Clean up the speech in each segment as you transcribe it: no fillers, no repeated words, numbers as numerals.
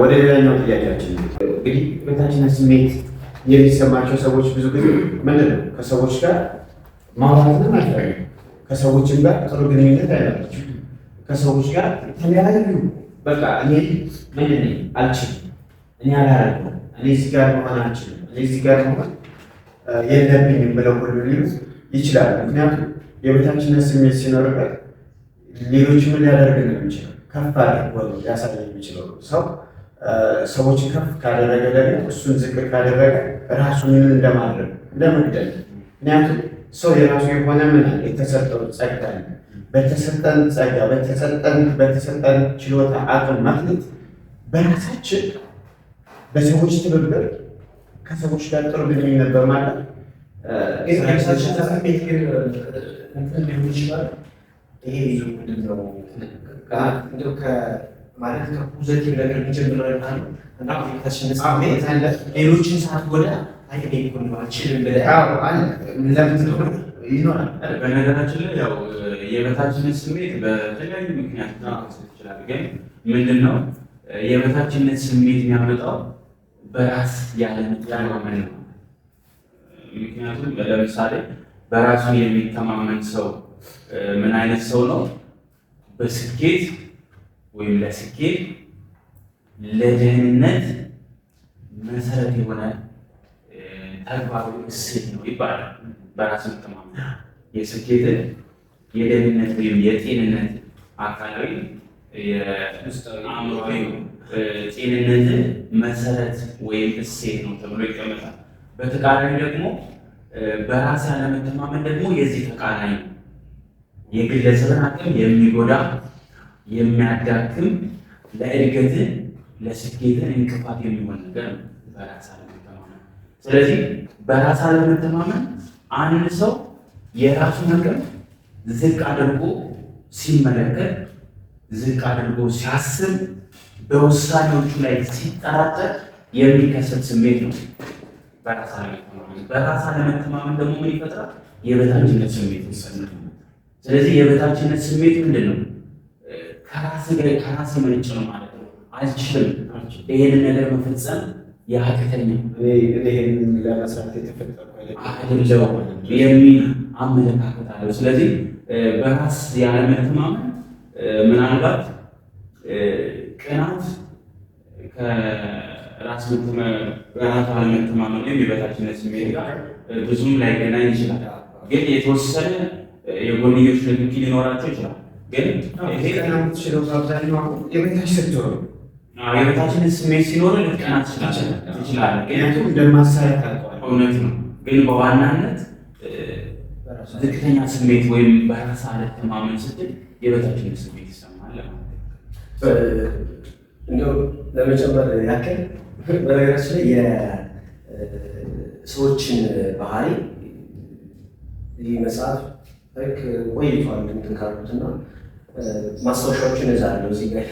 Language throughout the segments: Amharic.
ወደ ሌላኛው ጥያቄያችን እንግዲህ የበታችነት ስሜት የሚሰማቸው ሰዎች ብዙ ጊዜ ምንድን ነው ከሰዎች ጋር ማውራትን አይፈልጉም። ከሰዎችም ጋር ጥሩ ግንኙነት አይኖራቸው። ከሰዎች ጋር የተለያዩ በቃ እኔ ምንድን ነኝ አልችልም፣ እኔ አላረግም፣ እኔ እዚህ ጋር መሆን አልችልም፣ እኔ እዚህ ጋር መሆን የለብኝም ብለው ሁሉ ሊሉ ይችላሉ። ምክንያቱም የበታችነት ስሜት ሲኖርበት ሌሎች ምን ሊያደርግ ነው የሚችለው? ከፍ አድርጎ ሊያሳይ የሚችለው ሰው ሰዎችን ከፍ ካደረገ ደግሞ እሱን ዝቅ ካደረገ ራሱን ምን እንደማድረግ እንደመግደል። ምክንያቱም ሰው የራሱ የሆነ ምን የተሰጠው ጸጋ በተሰጠን ጸጋ በተሰጠን ችሎታ አቅም ማግኘት በራሳችን በሰዎች ትብብር ከሰዎች ጋር ጥሩ ግንኙነት በማድረግ ይሄ ምንድነው ማለት ከፖዘቲቭ ነገር የሚጀምረው እና ቤታችንን ስሜት አለ ሌሎችን ሳትጎዳ አይደለም አልችልም ብለህ ይኖራል። በነገራችን ላይ ያው የበታችነት ስሜት በተለያዩ ምክንያት ይችላል። ግን ምንድነው የበታችነት ስሜት የሚያመጣው በራስ ያለመተማመን ነው። ምክንያቱም ለምሳሌ በራሱ የሚተማመን ሰው ምን አይነት ሰው ነው? በስኬት ወይም ለስኬት ለደህንነት መሰረት የሆነ ተግባራዊ እሴት ነው ይባላል። በራስ መተማመን የስኬትን የደህንነት ወይም የጤንነት አካላዊ የአእምሮዊ ጤንነትን መሰረት ወይም እሴት ነው ተብሎ ይቀመጣል። በተቃራኒ ደግሞ በራስ ያለመተማመን ደግሞ የዚህ ተቃራኒ ነው። የግለሰብን አቅም የሚጎዳ የሚያዳክም ለእድገትን ለስኬትን እንቅፋት የሚሆን ነገር ነው በራስ አለመተማመን። ስለዚህ በራስ አለመተማመን አንድ ሰው የራሱን አቅም ዝቅ አድርጎ ሲመለከት፣ ዝቅ አድርጎ ሲያስብ፣ በውሳኔዎቹ ላይ ሲጠራጠር የሚከሰት ስሜት ነው በራስ አለመተማመን። በራስ አለመተማመን ደግሞ ምን ይፈጥራል? የበታችነት ስሜት ይሰማል። ስለዚህ የበታችነት ስሜት ምንድን ነው? ከራስ የመነጨ ነው ማለት ነው። አልችልም፣ ይሄንን ነገር መፈጸም ያቅተኛል፣ ይሄንን ለመስራት የተፈጠረ አይደለም የሚል አመለካከት አለው። ስለዚህ በራስ ያለመተማመን ምናልባት ቅናት ከራስ አለመተማመን ወይም የበታችነት ስሜት ጋር ብዙም ላይገናኝ ይችላል። ግን የተወሰነ የጎንዮሽ ንክኪ ሊኖራቸው ይችላል። ግን ይሄ ችለው አብዛኛው የበታች ስትሆን የበታችነት ስሜት ሲኖር ልትቀና ትችላለህ። ምክንያቱም እንደማሳያት አልቀዋል። እውነት ነው። ግን በዋናነት ዝቅተኛ ስሜት ወይም በራስ አለመተማመን ስትል የበታችነት ስሜት ይሰማል። እንደው ለመጨመር ያክል በነገራችን ላይ የሰዎችን ባህሪ ይህ መጽሐፍ ልክ ቆይቷል እንትን ካልኩትና ማስታወሻዎችን እዛለሁ እዚህ ጋር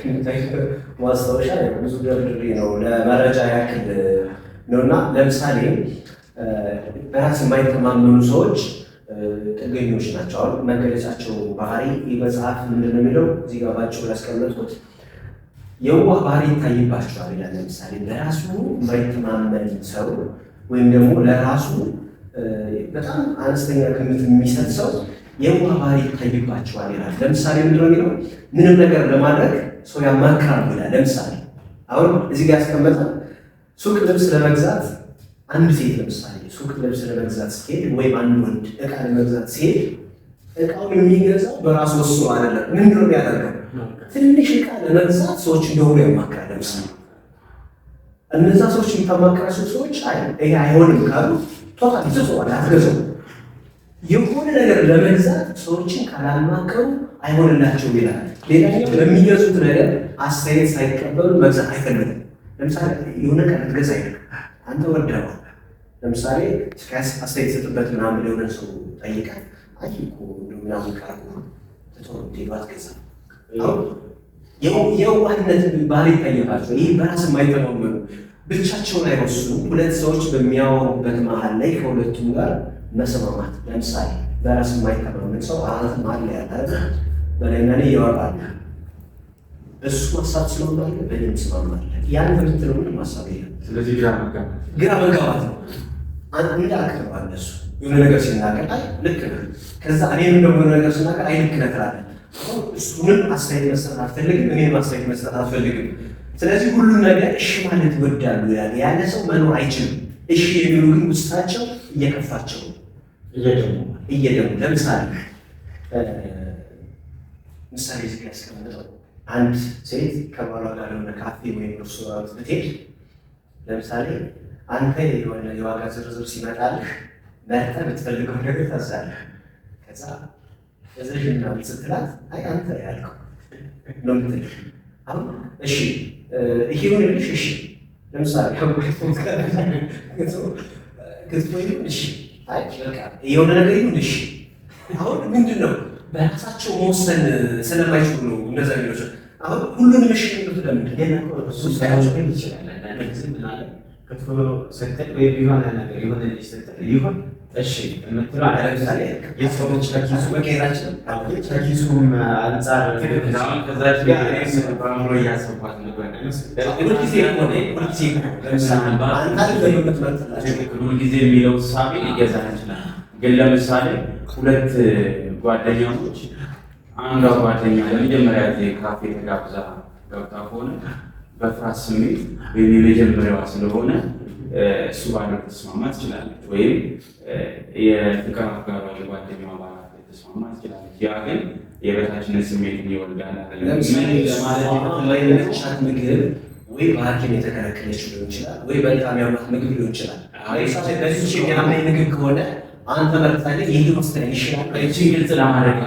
ማስታወሻ ብዙ ደርድሬ ነው ለመረጃ ያክል ነውና፣ ለምሳሌ በራስ የማይተማመኑ ሰዎች ጥገኞች ናቸው። አሁን መገለጫቸው ባህሪ ይህ መጽሐፍ ምንድን ነው የሚለው እዚህ ጋር ባጭሩ ያስቀመጥኩት የዋህ ባህሪ ይታይባቸዋል ይላል። ለምሳሌ ለራሱ የማይተማመን ሰው ወይም ደግሞ ለራሱ በጣም አነስተኛ ግምት የሚሰጥ ሰው የዋህ ባህሪ ይታይባቸዋል ይላል። ለምሳሌ ምንድን ነው የሚለው ምንም ነገር ለማድረግ ሰው ያማክራል ይላል። ለምሳሌ አሁን እዚህ ጋር ያስቀመጠ ሱቅ ልብስ ለመግዛት አንድ ሴት ለምሳሌ ሱቅ ልብስ ለመግዛት ሲሄድ ወይም አንድ ወንድ እቃ ለመግዛት ሲሄድ እቃውን የሚገዛው በራሱ ወስኖ አይደለም። ምንድን ነው የሚያደርገው? ትንሽ እቃ ለመግዛት ሰዎች እንደሆኑ ያማክራል። ለምሳሌ እነዛ ሰዎች የምታማክራቸው ሰዎች ይሄ አይሆንም ካሉ ቶታል ይዘዋል፣ አትገዛው። የሆነ ነገር ለመግዛት ሰዎችን ካላማከሩ አይሆንላቸውም ይላል። ሌላኛው ለሚገዙት ነገር አስተያየት ሳይቀበሉ መግዛት አይፈልግም። ለምሳሌ የሆነ ቀን ልትገዛ አይደለም አንተ ወደዋል። ለምሳሌ አስተያየት ሰጥበት ምናምን ለሆነ ሰው ጠይቃል። አይ እኮ ምናምን ካልኩ ተቶሎ ዴባት ገዛ የዋህነት ባህሪ ይታየባቸው። ይህ በራስ የማይተማመኑ ብቻቸውን አይወስኑ። ሁለት ሰዎች በሚያወሩበት መሀል ላይ ከሁለቱም ጋር መስማማት። ለምሳሌ በራስ የማይተማመን ሰው አራት መሀል ላይ ያለ በላይና ላይ ያወራል። እሱ ሀሳብ ስለሆነ በእኔ እንስማማለን። ያን በምትለው ምንም ሀሳብ የለም። ስለዚህ ግራ መጋባት ነው። አንድ አክብሯል እሱ የሆነ ነገር ሲናገር አይ ልክ ነህ፣ ከዛ እኔም ደግሞ የሆነ ነገር ሲናገር አይ ልክ ነህ ትላለህ። እሱንም አስተያየት መስጠት አትፈልግም፣ እኔም አስተያየት መስጠት አትፈልግም። ስለዚህ ሁሉን ነገር እሺ ማለት ይወዳሉ ያለ ሰው መኖር አይችልም። እሺ የሚሉ ግን ውስጣቸው እየከፋቸው እየደሙ ለምሳሌ እዚህ ጋር ያስቀምጠው አንድ ሴት ከባሏ ጋር የሆነ ካፌ ወይም ሬስቶራንት ብትሄድ ለምሳሌ አንተ የሆነ የዋጋ ዝርዝር ሲመጣልህ መርጠህ የምትፈልገው ነገር ታዛለህ። ከዛ እዘዥና ስትላት አይ አንተ ያልከው ነው የምትልህ። አሁን እሺ ይሄ ሆነልሽ፣ እሺ ለምሳሌ ክትፎ ይሁን፣ እሺ አይ በቃ የሆነ ነገር ይሁን፣ እሺ። አሁን ምንድን ነው በራሳቸው መወሰን ስለማይችሉ ነው እነዛ ሚሎች። አሁን ሁሉንም እሺ የሚሉት ለምንድን ነው? እሱ ሳይሆን ይችላል ክትፎ ስትል ወይ የሆነ ነገር የሆነ ልጅ ስትል ይሁን እሺ የምትለው ለምሳሌ የሰዎች ከኪሱ መቀየራችን ከኪሱም አንጻር ከዛች በአእምሮ እያሰብኳት ነበር። ሁልጊዜ የሚለው እሳቤ ሊገዛ ይችላል። ግን ለምሳሌ ሁለት ጓደኛሞች አንዷ ጓደኛ ለመጀመሪያ ጊዜ ካፌ ተጋብዛ ገብታ ከሆነ በፍርሃት ስሜት ወይም የመጀመሪያዋ ስለሆነ እሱ ባለው ተስማማ ትችላለች፣ ወይም የፍቅር አጋሯ የጓደኛዋ አባላት ተስማማ ትችላለች። ያ ግን የበታችነት ስሜት ይወልዳል። ሻት ምግብ ወይ በሐኪም የተከለከለች ሊሆን ይችላል፣ ወይ በጣም ያማት ምግብ ሊሆን ይችላል። በዚህ የሚያማኝ ምግብ ከሆነ አንተ መርጣለህ ይህ ወስደን ይችላል። እቺን ግልጽ ለማድረግ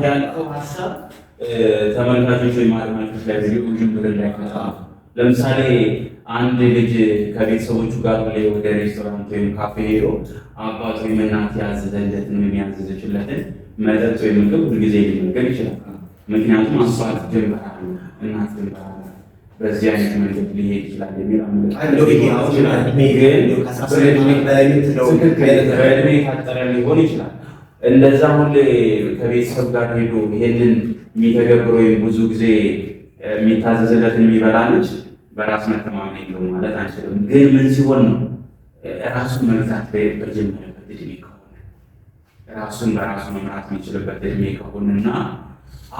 ያልከው ሀሳብ ተመልካቾች ወይም አድማጮች ላይ ቪዲዮን ብለን ላይፈታ። ለምሳሌ አንድ ልጅ ከቤተሰቦቹ ጋር ወደ ሬስቶራንት ወይም ካፌ ሄዶ አባት ወይም እናት ያዘዘለትን ወይም ያዘዘችለትን መጠጥ ወይም ምግብ ሁልጊዜ ሊመገብ ይችላል። ምክንያቱም አባት ጀምራ እናት ጀምራ በዚህ አይነት መንገድ ሊሄድ ይችላል የሚል በዕድሜ የታጠረ ሊሆን ይችላል። እንደዛ ሁሌ ከቤተሰብ ጋር ሄዶ ይሄንን የሚተገብር ወይም ብዙ ጊዜ የሚታዘዝለትን የሚበላ ልጅ በራስ መተማመን የለውም ማለት አንችልም። ግን ምን ሲሆን ነው ራሱን መግዛት በጀመረበት እድሜ ከሆነ ራሱን በራሱ መምራት የሚችልበት እድሜ ከሆነና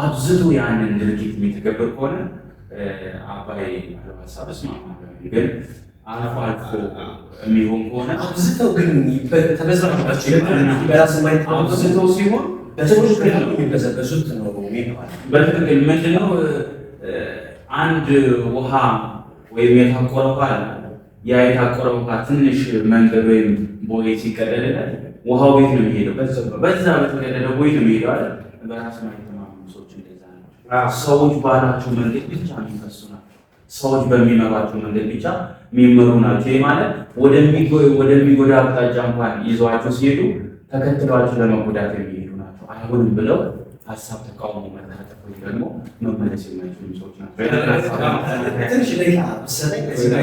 አብዝቶ ያንን ድርጊት የሚተገብር ከሆነ አባይ ሀሳብ እስማማለሁ። ግን አልፎ አልፎ የሚሆን ከሆነ አብዝተው ግን ተበዛባቸው በራስ ማየት አብዝተው ሲሆን በሰዎች የሚበዘበዙት ነው የሚባለው። በትክክል ምንድነው አንድ ውሃ ወይም የታቆረ ውሃ ያ የታቆረ ውሃ ትንሽ መንገድ ወይም ቦይ ሲቀደድለት ውሃው ቤት ነው የሚሄደው። በዛ በተቀደደ ቦይ ነው የሚሄደው አይደል? በራስ ማየት ሰዎች እንደዛ ነው። ሰዎች ባላቸው መንገድ ብቻ የሚፈሱ ናቸው። ሰዎች በሚመሯቸው መንገድ ብቻ የሚመሩ ናቸው። ይህ ማለት ወደሚጎዳ አቅጣጫ እንኳን ይዘዋቸው ሲሄዱ ተከትለዋቸው ለመጎዳት የሚሄዱ ናቸው። አይሆንም ብለው ሀሳብ ተቃውሞ መታጠፍ ወይ ደግሞ መመለስ የማይችሉ ሰዎች ናቸው። ትንሽ ደቂቃ ሰጠኝ። ከዚህ ጋር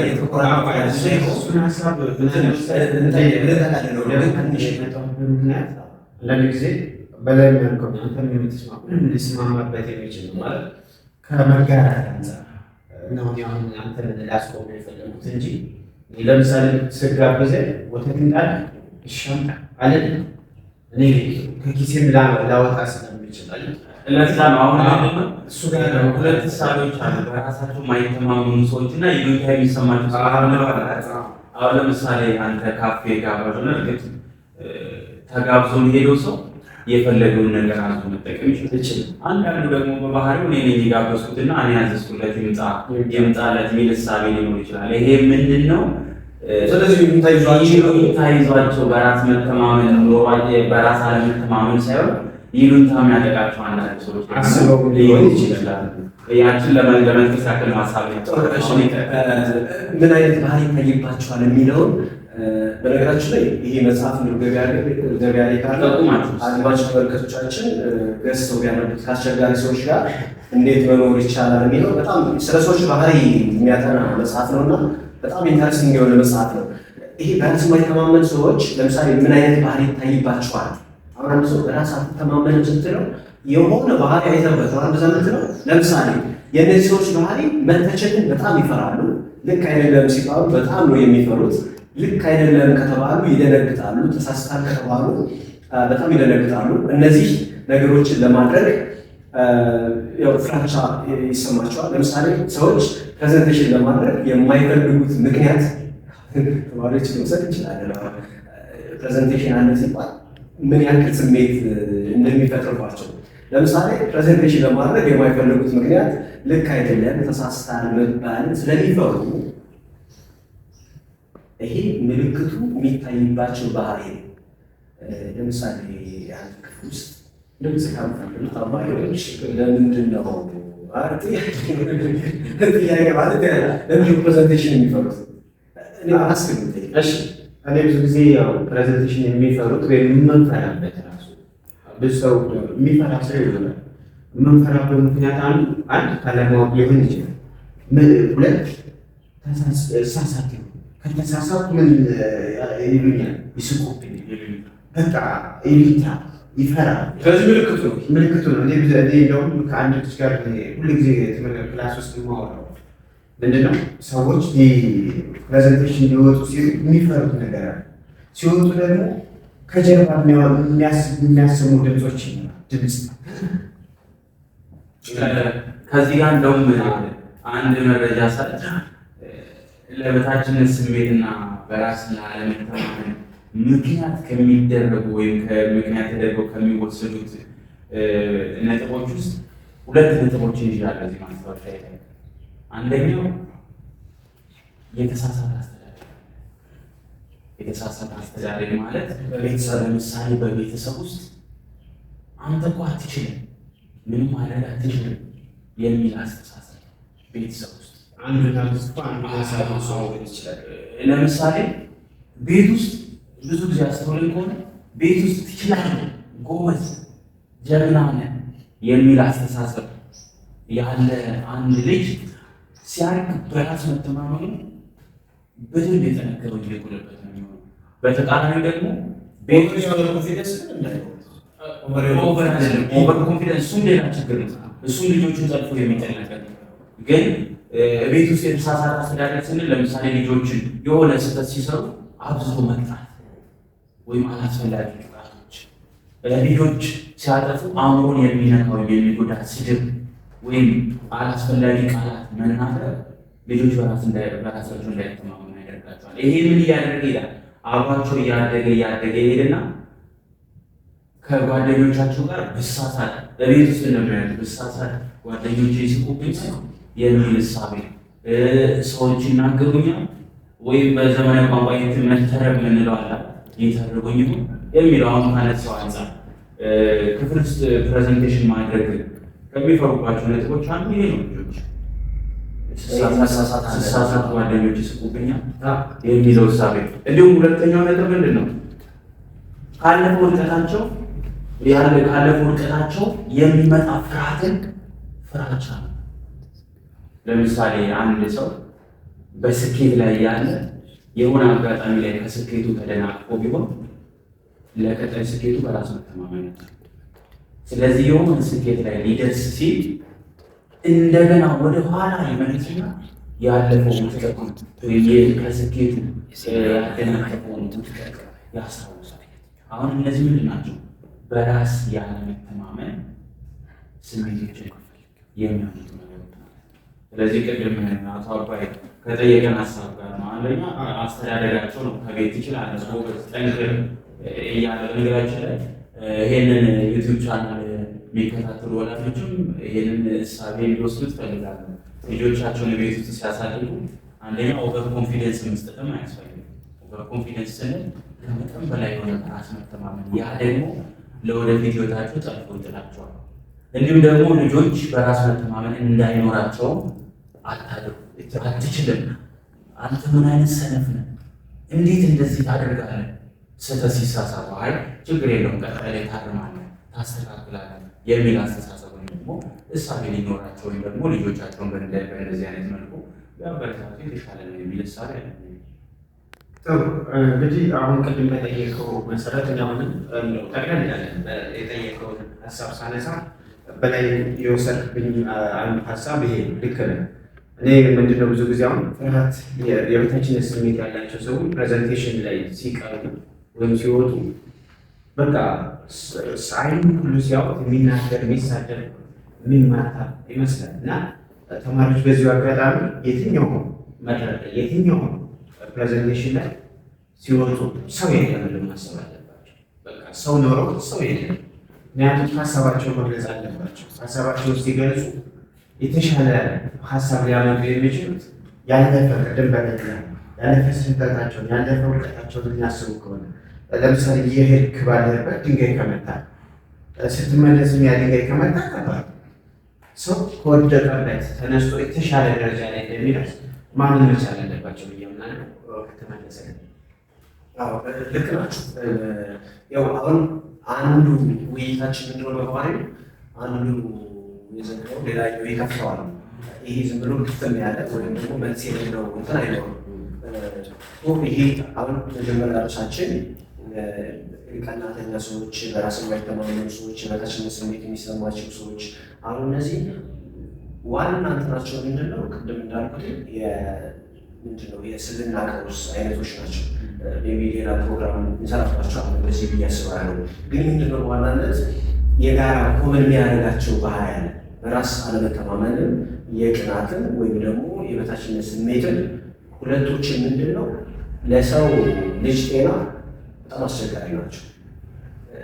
ምክንያት አንዳንድ ጊዜ በላይ የሚያልከው አንተ ልስማማበት የሚችል ነው ማለት ከመጋራት አንጻር ነው። አሁን አንተ ላስቆም የፈለጉት እንጂ ለምሳሌ ስጋብዘህ ወተት እንዳለ ይሻምጣ አለን እኔ ከኪሴም ላወጣ ስለሚችል ለዛ ነው አሁን እሱ ጋር ሁለት ሳቢዎች አሉ። በራሳቸው የማይተማመኑ ሰዎች እና ይሉኝታ የሚሰማቸው ሰዎች። አሁን ለምሳሌ አንተ ካፌ ጋባዥ ነው፣ እርግጥ ተጋብዞ ሄደው ሰው የፈለገውን ነገር አንተ መጠቀም ይችላል። አንዳንዱ ደግሞ በባህሪው እኔ ነኝ የጋበዝኩትና እኔ ያዘዝኩለት የምጣለት የሚል እሳቤ ሊኖር ይችላል። ይሄ ምንድን ነው? ስለዚህ ታይዟቸው በራስ መተማመን ኖሯቸው በራስ አለመተማመን ሳይሆን ይሉኝታ የሚያጠቃቸው አንዳንድ ሰዎች አስበው ሊሆን ይችላል። ያችን ለመንቀሳቀል ማሳብ ምን አይነት ባህሪ ይታይባቸዋል የሚለውን በነገራችን ላይ ይሄ መጽሐፍ ገበያ ላይ ካለ አድማጭ ተመልካቾቻችን ገዝተው ቢያነቡት ከአስቸጋሪ ሰዎች ጋር እንዴት መኖር ይቻላል የሚለው በጣም ስለ ሰዎች ባህሪ የሚያጠና መጽሐፍ ነውና በጣም ኢንተረስቲንግ የሆነ መጽሐፍ ነው። ይሄ በራስ የማይተማመን ሰዎች ለምሳሌ ምን አይነት ባህሪ ይታይባቸዋል? አሁን አንድ ሰው በራስ አትተማመንም ስትለው የሆነ ባህሪ አይተበት ነው አንድ ዘመት ነው። ለምሳሌ የእነዚህ ሰዎች ባህሪ መተቸትን በጣም ይፈራሉ። ልክ አይደለም ሲባሉ በጣም ነው የሚፈሩት። ልክ አይደለም ከተባሉ ይደነግጣሉ። ተሳስታል ከተባሉ በጣም ይደነግጣሉ። እነዚህ ነገሮችን ለማድረግ ያው ፍራቻ ይሰማቸዋል። ለምሳሌ ሰዎች ፕሬዘንቴሽን ለማድረግ የማይፈልጉት ምክንያት ተማሪዎች መውሰድ እንችላለን። ፕሬዘንቴሽን አለ ሲባል ምን ያክል ስሜት እንደሚፈጥርባቸው። ለምሳሌ ፕሬዘንቴሽን ለማድረግ የማይፈልጉት ምክንያት ልክ አይደለም ተሳስታል መባል ስለሚፈሩ ይሄ ምልክቱ የሚታይባቸው ባህሪ ነው። ለምሳሌ አንድ ክፍል ውስጥ ድምፅ ካንፈሉ ተማሪዎች ለምንድን ነው ጥያቄ ማለት ለምንድን ፕሬዘንቴሽን የሚፈሩት? እኔ ብዙ ጊዜ ያው ፕሬዘንቴሽን የሚፈሩት ወይም የምንፈራበት ራሱ ብዙ ሰው የሚፈራ ሰው ይሆናል። የምንፈራበት ምክንያት አንድ ካለማወቅ ሊሆን ይችላል። ሁለት ተሳሳት ከተሳሳት ምን ይሉኛል፣ ይስቁብኛል፣ በቃ ይሉኝታ ይፈራል። ከዚህ ምልክቱ ነው። እኔ እንደውም ከአንድ ልጅ ጋር ሁሉ ጊዜ ክላስ ውስጥ የማወራው ምንድነው ሰዎች ፕሬዘንቴሽን ሊወጡ ሲሉ የሚፈሩት ነገር አለ። ሲወጡ ደግሞ ከጀርባ የሚያስሙ ድምፆች ድምፅ ከዚህ ጋር እንደውም አንድ መረጃ ሰጥ ለበታችነት ስሜትና በራስ አለመተማመን ምክንያት ከሚደረጉ ወይም ምክንያት ተደርገው ከሚወሰዱት ነጥቦች ውስጥ ሁለት ነጥቦችን ይዣለሁ እዚህ ማስታወሻ ላይ። አንደኛው የተሳሳተ አስተዳደግ። የተሳሳተ አስተዳደግ ማለት በቤተሰብ ለምሳሌ በቤተሰብ ውስጥ አንተ እኮ አትችልም፣ ምንም ማድረግ አትችልም የሚል አስተሳሰብ ቤተሰብ ውስጥ ለምሳሌ ቤት ውስጥ ብዙ ጊዜ አስተውለን ከሆነ ቤት ውስጥ ትችላለህ፣ ጎበዝ፣ ጀግና ነህ የሚል አስተሳሰብ ያለ አንድ ልጅ ሲያድግ በራስ መተማመኑ በደንብ የጠነከረው እየጎለበት ነው የሚሆነው። በተቃራኒው ደግሞ ቤት ውስጥ ኦቨር ኮንፊደንስ እሱም ሌላ ችግር ነው። እሱም ልጆቹን ጠልፎ የሚጥል ነገር ግን ቤት ውስጥ የተሳሳተ አስተዳደግ ስንል ለምሳሌ ልጆችን የሆነ ስህተት ሲሰሩ አብዝቶ መቅጣት ወይም አላስፈላጊ ቅጣቶች፣ ልጆች ሲያጠፉ አእምሮን የሚነካው የሚጎዳ ስድብ ወይም አላስፈላጊ ቃላት መናገር ልጆች በራሳቸው እንዳይተማመኑ ያደርጋቸዋል። ይሄ ምን እያደረገ ይላል? አብሯቸው እያደገ ይሄድና ከጓደኞቻቸው ጋር ብሳሳት በቤት ውስጥ እንደሚያዩት ብሳሳት ጓደኞቼ ሲቁብኝ የሚል እሳቤ፣ ሰዎች ይናገሩኛል ወይም በዘመናዊ ቋንቋ መተረብ የምንለው አለ የተረጉኝ የሚለው አሁን ማለት ሰው አንጻር ክፍል ውስጥ ፕሬዘንቴሽን ማድረግ ከሚፈሩባቸው ነጥቦች አንዱ ይሄ ነው። ልጆች ስሳሳት ጓደኞች ይስቁብኛል የሚለው እሳቤ። እንዲሁም ሁለተኛው ነጥብ ምንድን ነው? ካለፈው ውድቀታቸው የሚመጣ ፍራቻ ነው። ለምሳሌ አንድ ሰው በስኬት ላይ ያለ የሆነ አጋጣሚ ላይ ከስኬቱ ተደናቅፎ ቢሆን ለቀጣይ ስኬቱ በራስ መተማመን ነው። ስለዚህ የሆነ ስኬት ላይ ሊደርስ ሲል እንደገና ወደ ኋላ ይመለስና ያለፈው ውድቀቱን ከስኬቱ ያደናቀፈውን ውድቀት ያስታውሳል። አሁን እነዚህ ምንድን ናቸው? በራስ ያለመተማመን ስሜቶችን የሚያመጡ ነገሮች ናቸው። ስለዚህ ቅድም አቶ አባይ ከጠየቀን ሀሳብ ጋር ነው። አንደኛ አስተዳደጋቸው ነው። ከቤት ይችላል ጎበዝ ጠንክር እያለ ነገራችን ላይ ይሄንን ዩቲዩብ ቻናል የሚከታተሉ ወላጆችም ይሄንን እሳቤ እንዲወስዱ ትፈልጋሉ። ልጆቻቸውን ቤት ውስጥ ሲያሳድጉ አንደኛ ኦቨር ኮንፊደንስ መስጠትም አያስፈልግም። ኦቨር ኮንፊደንስ ስንል ከመጠን በላይ የሆነ በራስ መተማመን፣ ያ ደግሞ ለወደፊት ህይወታቸው ጠልፎ ይጥላቸዋል። እንዲሁም ደግሞ ልጆች በራስ መተማመን እንዳይኖራቸው አትችልም፣ አንተ ምን አይነት ሰነፍ ነህ፣ እንዴት እንደዚህ ታደርጋለህ፣ ስህተት ሲሳሳቱ አይ ችግር የለውም ቀጣይ ላይ ታርማለህ፣ ታስተካክላለህ የሚል አስተሳሰብ ወይም ደግሞ እሳቤ ሊኖራቸው ወይም ደግሞ ልጆቻቸውን በእንደዚህ አይነት መልኩ ያበረታቱ የተሻለ ነው የሚል እሳቤ አለ። ጥሩ እንግዲህ አሁን ቅድም በጠየቀው መሰረት አሁንም ጠቅለል ያለ የጠየቀውን ሀሳብ ሳነሳ በላይ የወሰድብኝ አንዱ ሀሳብ ይሄ ልክ ነው። እኔ ምንድነው ብዙ ጊዜ አሁን ፍርሃት የበታችነት ስሜት ያላቸው ሰዎች ፕሬዘንቴሽን ላይ ሲቀርቡ ወይም ሲወጡ በቃ አይኑ ሁሉ ሲያወጥ የሚናገር የሚሳደብ የሚማታ ይመስላል እና ተማሪዎች በዚሁ አጋጣሚ የትኛው መድረክ የትኛው ፕሬዘንቴሽን ላይ ሲወጡ ሰው የለም ብለው ማሰብ አለባቸው። በቃ ሰው ኖሮ ሰው የለም። ምክንያቱም ሀሳባቸው መግለጽ አለባቸው። ሀሳባቸውን ሲገልጹ የተሻለ ሀሳብ ሊያመጡ የሚችሉት ያለፈ ቅድም በተላ ያለፈ ስህተታቸውን ያለፈ እውቀታቸውን የሚያስቡ ከሆነ ለምሳሌ የሄድክ ባለበት ድንጋይ ከመታ ስትመለስም ያ ድንጋይ ከመታ ከባድ ሰው ከወደቀበት ተነስቶ የተሻለ ደረጃ ላይ እንደሚደርስ ማመን መቻል አለባቸው ብዬ አምናለሁ። ከተመለሰ ልክ ናችሁ። ያው አሁን አንዱ ውይይታችን እንደሆነ በባህሪው አንዱ የዘንድሮው ሌላኛው ይከፍተዋል። ይሄ ዝም ብሎ ክፍትም ያለ ወይም ደግሞ መልስ የሌለው እንትን አይኖርም። ይሄ አሁን መጀመሪያ ራሳችን ቀናተኛ ሰዎች፣ በራስ የማይተማመኑ ሰዎች፣ የበታችነት ስሜት የሚሰማቸው ሰዎች አሁን እነዚህ ዋና እንትናቸው ምንድነው? ቅድም እንዳልኩት ምንድነው የስልና ቀውስ አይነቶች ናቸው። ሌላ ፕሮግራም እንሰራባቸዋለን በዚህ ብዬ አስባለሁ። ግን ምንድነው በዋናነት የጋራ ኮመን የሚያደርጋቸው ባህሪ ያለ በራስ አለመተማመንን፣ የቅናትን ወይም ደግሞ የበታችነት ስሜትን ሁለቶችን ምንድነው ለሰው ልጅ ጤና በጣም አስቸጋሪ ናቸው።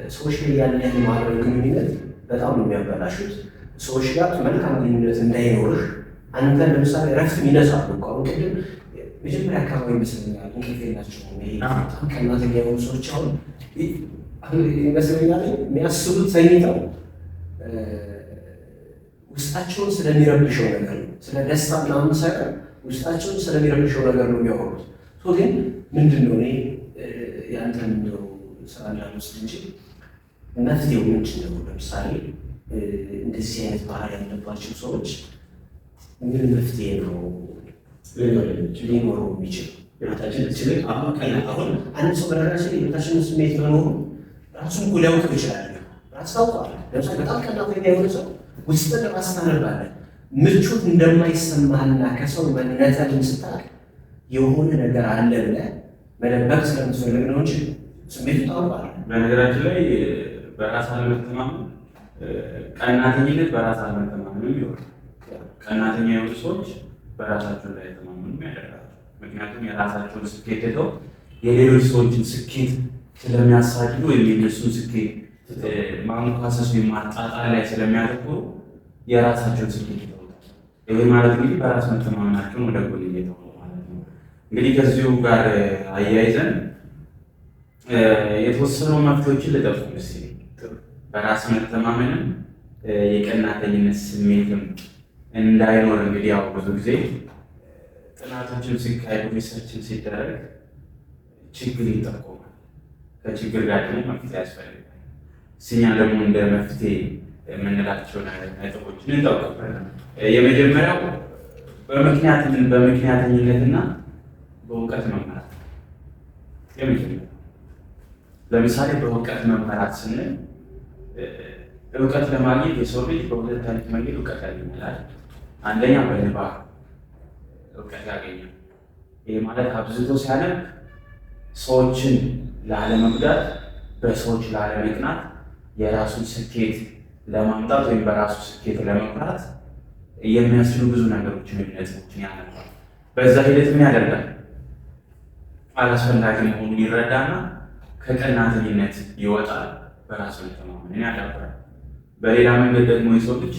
ሰዎች ላይ ያለን ማህበራዊ ግንኙነት በጣም ነው የሚያበላሹት። ሰዎች ጋር መልካም ግንኙነት እንዳይኖርህ አንተ ለምሳሌ ረፍት የሚነሳሉ እኮ አሁን ቅድም መጀመሪያ አካባቢ ይመስለኛል እንቅልፍ የላቸውም። በጣም ቀናተኛ የሆኑ ሰዎች አሁን ይመስለኛል የሚያስቡት ተኝተው ውስጣቸውን ስለሚረብሸው ነገር ነው። ስለ ደስታ ምናምን ሳይሆን ውስጣቸውን ስለሚረብሸው ነገር ነው የሚያወሩት። ግን ምንድን ነው እኔ የአንተን እንደው ስራ እንዳልወስድ እንጂ መፍትሄው ምንድን ነው? ለምሳሌ እንደዚህ አይነት ባህሪ ያለባቸው ሰዎች ምን መፍትሄ ነው ሊኖረው የሚችል? አሁን አንድ ሰው በራሱ የበታችነት ስሜት መኖሩ ራሱን እኮ ሊያውቅ ይችላል። ራስ ታውቃለህ። ለምሳሌ በጣም ቀናተኛ የሆነ ሰው ውስጥን ራስ ታነባለህ። ምቾት እንደማይሰማህና ከሰው መነጠልን ስታውቅ የሆነ ነገር አለ ብለህ መደበቅ ስለምትፈልግ ነው እንጂ ስሜቱ ታውቃለህ። በነገራችን ላይ በራስ አለመተማመን ቀናተኝነት በራስ አለመተማመን ይወርዳል። ቀናተኛ የሆኑ ሰዎች በራሳቸው ላይ ተማመኑ ያደርጋሉ። ምክንያቱም የራሳቸውን ስኬት ትተው የሌሎች ሰዎችን ስኬት ስለሚያሳድዱ ወይም የነሱን ስኬት ማንኳሰስ ወይም ማጣጣል ላይ ስለሚያተኩሩ የራሳቸውን ስኬት ይተውታል። ይሄ ማለት እንግዲህ በራስ መተማመናቸውን ወደ ጎን እየተው ማለት ነው። እንግዲህ ከዚሁ ጋር አያይዘን የተወሰኑ መፍትሄዎችን ልጠቁም እስኪ። በራስ መተማመንም የቀናተኝነት ስሜትም እንዳይኖር እንግዲህ ያው ብዙ ጊዜ ጥናቶችን ሲካሄዱ ሪሰርችን ሲደረግ ችግር ይጠቆማል። ከችግር ጋር ደግሞ መፍትሄ ያስፈልጋል። እኛ ደግሞ እንደ መፍትሄ የምንላቸውን ነጥቦችን እንጠቁማለን። የመጀመሪያው በምክንያተኝነትና በእውቀት መመራት። የመጀመሪያው ለምሳሌ በእውቀት መመራት ስንል እውቀት ለማግኘት የሰው ልጅ በሁለት አይነት መንገድ እውቀት ያገኛል። አንደኛ በንባብ እውቀት ያገኛል። ይህ ማለት አብዝቶ ሲያነብ ሰዎችን ላለመጉዳት፣ በሰዎች ላለመቅናት፣ የራሱን ስኬት ለማምጣት ወይም በራሱ ስኬት ለመምራት የሚያስችሉ ብዙ ነገሮችን ወይም ነጥቦችን ያነባል። በዛ ሂደት ምን ያደርጋል? አላስፈላጊ መሆኑን ይረዳና ከቀናተኝነት ይወጣል፣ በራሱ መተማመንን ያዳብራል። በሌላ መንገድ ደግሞ የሰው ልጅ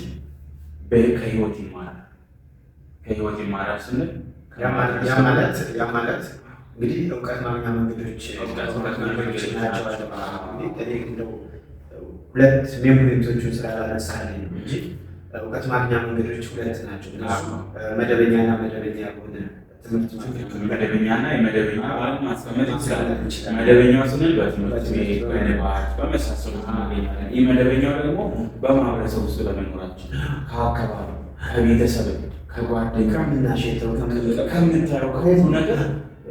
ከህይወት ይማራል። ከህይወት ይማራል ስንል ያ ማለት እንግዲህ እውቀት ማግኛ መንገዶች ናቸው። ሁለት ሜሞሪቶቹን ስላላነሳልኝ ነው እንጂ እውቀት ማግኛ መንገዶች ሁለት ናቸው። መደበኛና መደበኛ ያልሆነ ትምህርት መደበኛና የመደበኛ ማለት ማስቀመጥ ይችላል። መደበኛው ስንል በትምህርት ቤት፣ በንባብ በመሳሰሉት እናገኛለን። ይህ መደበኛው ደግሞ በማህበረሰብ ውስጥ በመኖራችን ከአካባቢ፣ ከቤተሰብ፣ ከጓደኛ ከምናሸተው ከምታየው ከሁሉ ነገር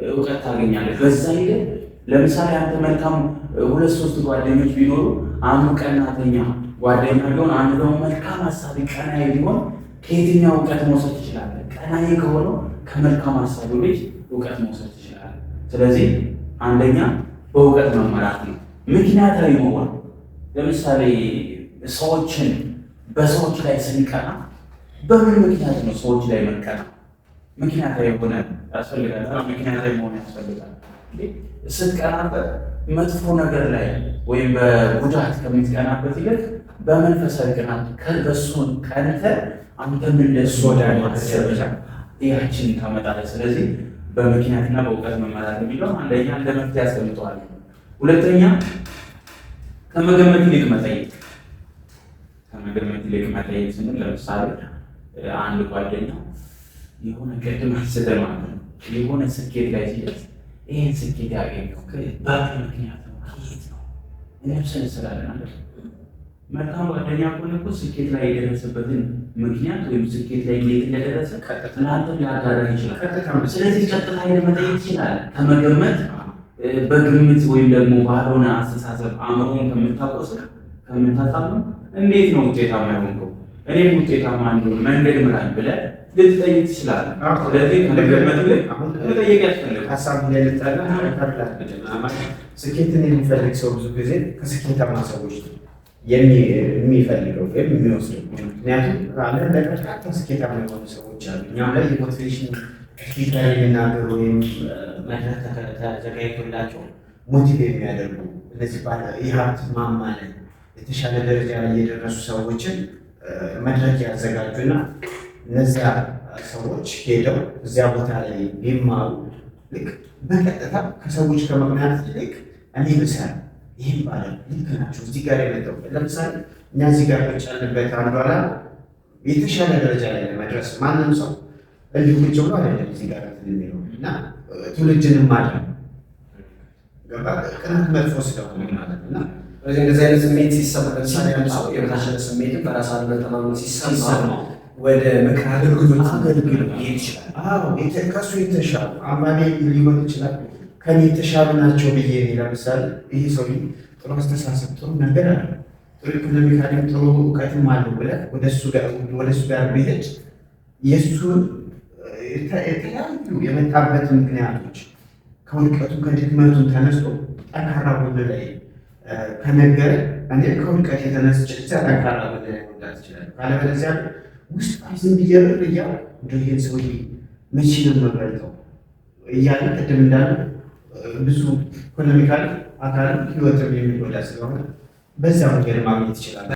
እውቀት ታገኛለህ። በዛ ሂደት ለምሳሌ አንተ መልካም 2-3 ጓደኞች ቢኖሩ አንዱ ቀናተኛ ጓደኛ ቢሆን፣ አንድ ደግሞ መልካም ሀሳቢ ቀናይ ቢሆን ከየትኛው እውቀት መውሰድ ትችላለህ? ቀናይ ከሆነው ከመልካም ሀሳቢ ልጅ እውቀት መውሰድ ትችላለህ። ስለዚህ አንደኛ በእውቀት መመራት ነው። ምክንያታዊ መሆን ለምሳሌ ሰዎችን በሰዎች ላይ ስንቀና በምን ምክንያት ነው ሰዎች ላይ መቀና? ምክንያታዊ ሆነ ያስፈልጋል። ምክንያታዊ መሆን ያስፈልጋል። ስትቀናበት መጥፎ ነገር ላይ ወይም በጉዳት ከምትቀናበት ይልቅ በመንፈሳዊ ቅናት ከበሱን ቀንተ አንተ ምን ለሱ ያችን ታመጣለህ። ስለዚህ በምክንያትና በእውቀት መመራት የሚለው አንደኛ እንደ መፍትሄ ያስቀምጠዋል። ሁለተኛ ከመገመት ይልቅ መጠየቅ። ከመገመት ይልቅ መጠየቅ ስንል ለምሳሌ አንድ ጓደኛ የሆነ ቅድም አንስተን ማለት ነው የሆነ ስኬት ላይ ሲደርስ ይህን ስኬት ያገኘው በምን ምክንያት ነው? ከየት ነው? እነሱን ስላለን አለ መልካም ጓደኛ ከሆነ እኮ ስኬት ላይ የደረሰበትን ምክንያት ወይም ስኬት ላይ እንዴት እንደደረሰ ለአንተም ሊያጋራ ይችላል። ስለዚህ ቀጥታ መጠየቅ ይችላል። ከመገመት በግምት ወይም ደግሞ ባልሆነ አስተሳሰብ አእምሮን ከምታቆስል ከምታጣም እንዴት ነው ውጤታማ የሆንከው? እኔም ውጤታማ እንዲሆን መንገድ ምራኝ ብለህ ልትጠይቅ ትችላለህ። ስለዚህ ከመገመት ላይ መጠየቅ ያስፈልጋል። ሀሳብ እንደልጣለ ስኬትን የሚፈልግ ሰው ብዙ ጊዜ ከስኬታማ ሰዎች የሚፈልገው ወይም የሚወስደው። ምክንያቱም ዓለም ላይ በርካታ ስኬታማ የሆኑ ሰዎች አሉ። እኛም ላይ የሞቲቬሽን ስፒከር የሚናገሩ ወይም መድረክ ተዘጋጅቶላቸው ሞቲቬት የሚያደርጉ እነዚህ የሀብት ማማ ላይ የተሻለ ደረጃ ላይ የደረሱ ሰዎችን መድረክ ያዘጋጁና እነዚያ ሰዎች ሄደው እዚያ ቦታ ላይ ቢማሩ ልክ በቀጥታ ከሰዎች ከመቅናት ይልቅ እኔ ብሰራ ይህም ባለ ልክ ናቸው እዚህ ጋር የመጣው ለምሳሌ እኛ እዚህ ጋር በጫንበት አንዱ አላ የተሻለ ደረጃ ላይ ለመድረስ ማንም ሰው እንዲሁ ቁጭ ብሎ አይደለም እዚህ ጋር የሚለው እና ትውልድንም ማለት ነው ገባ ቅናት መጥፎ ስለሆነ ማለት እና እንደዚህ አይነት ስሜት ሲሰማ ለምሳሌ አንድ ሰው የበታችነት ስሜትን በራስ አለመተማመን ሲሰማ ወደ ምክር አገልግሎት ሊሄድ ይችላል። ከሱ የተሻሉ አማኔ ሊሆን ይችላል ከኔ የተሻሉ ናቸው ብዬ ለምሳሌ ይህ ሰው ጥሩ አስተሳሰብ ጥሩ ነገር አለ ጥሩ ኢኮኖሚካሊ ጥሩ እውቀትም አለው ብለህ ወደ እሱ ጋር ብሄድ የእሱን የተለያዩ የመጣበት ምክንያቶች ከውድቀቱ ከድክመቱን ተነስቶ ጠንካራ ጎን ላይ ከነገረ እኔ ከውድቀት የተነስቼ ጠንካራ ጎን ላይ መውጣት ይችላል። ካለበለዚያ ውስጥ ዝም ብዬ እያሉ ይህን ሰውዬ መቼ ነው የምበልጠው እያለ ቅድም እንዳለ ብዙ ኢኮኖሚካል አካል ህይወትም የሚጎዳ ስለሆነ በዛ መንገድ ማግኘት ይችላል።